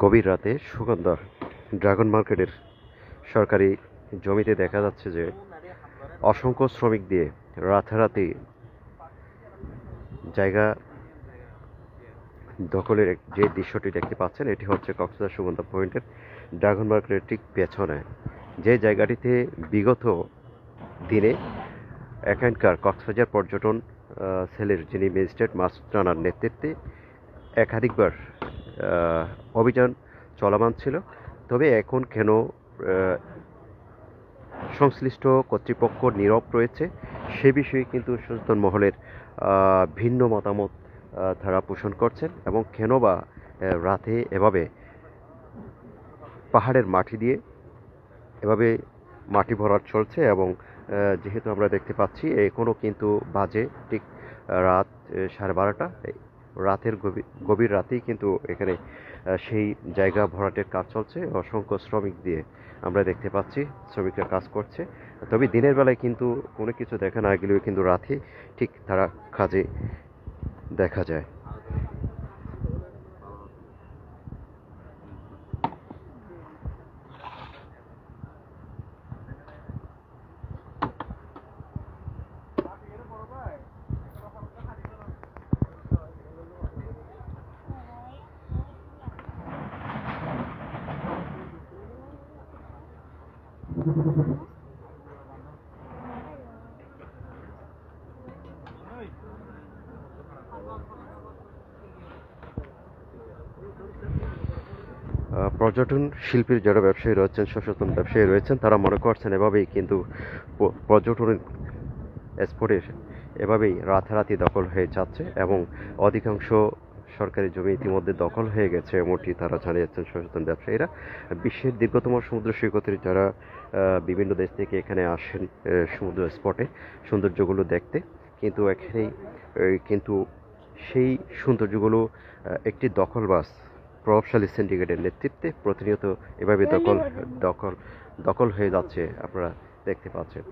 গভীর রাতে সুগন্ধা ড্রাগন মার্কেটের সরকারি জমিতে দেখা যাচ্ছে যে অসংখ্য শ্রমিক দিয়ে রাতারাতি জায়গা দখলের যে দৃশ্যটি দেখতে পাচ্ছেন, এটি হচ্ছে কক্সবাজার সুগন্ধা পয়েন্টের ড্রাগন মার্কেটের ঠিক পেছনে, যে জায়গাটিতে বিগত দিনে এখানকার কক্সবাজার পর্যটন সেলের যিনি ম্যাজিস্ট্রেট মাসুদ রানার নেতৃত্বে একাধিকবার অভিযান চলমান ছিল। তবে এখন কেন সংশ্লিষ্ট কর্তৃপক্ষ নীরব রয়েছে, সে বিষয়ে কিন্তু সচেতন মহলের ভিন্ন মতামত তারা পোষণ করছেন। এবং কেন বা রাতে এভাবে পাহাড়ের মাটি দিয়ে এভাবে মাটি ভরাট চলছে, এবং যেহেতু আমরা দেখতে পাচ্ছি এখনও কিন্তু বাজে ঠিক রাত 12:30, রাতের গভীর রাতেই কিন্তু এখানে সেই জায়গা ভরাটের কাজ চলছে। অসংখ্য শ্রমিক দিয়ে আমরা দেখতে পাচ্ছি শ্রমিকরা কাজ করছে। তবে দিনের বেলায় কিন্তু কোনো কিছু দেখা না গেলেও কিন্তু রাতে ঠিক তারা কাজে দেখা যায়। পর্যটন শিল্পীর যারা ব্যবসায়ী রয়েছেন, সচেতন ব্যবসায়ী রয়েছেন, তারা মনে করছেন এভাবেই কিন্তু পর্যটন স্পটের এভাবেই রাতারাতি দখল হয়ে যাচ্ছে, এবং অধিকাংশ সরকারি জমি ইতিমধ্যে দখল হয়ে গেছে এমনটি তারা জানিয়েছেন সচেতন ব্যবসায়ীরা। বিশ্বের দীর্ঘতম সমুদ্র সৈকতের যারা বিভিন্ন দেশ থেকে এখানে আসেন সমুদ্র স্পটে সৌন্দর্যগুলো দেখতে, কিন্তু এখানেই কিন্তু সেই সৌন্দর্যগুলো একটি দখলবাজ প্রভাবশালী সিন্ডিকেটের নেতৃত্বে প্রতিনিয়ত এভাবে দখল হয়ে যাচ্ছে, আপনারা দেখতে পাচ্ছেন।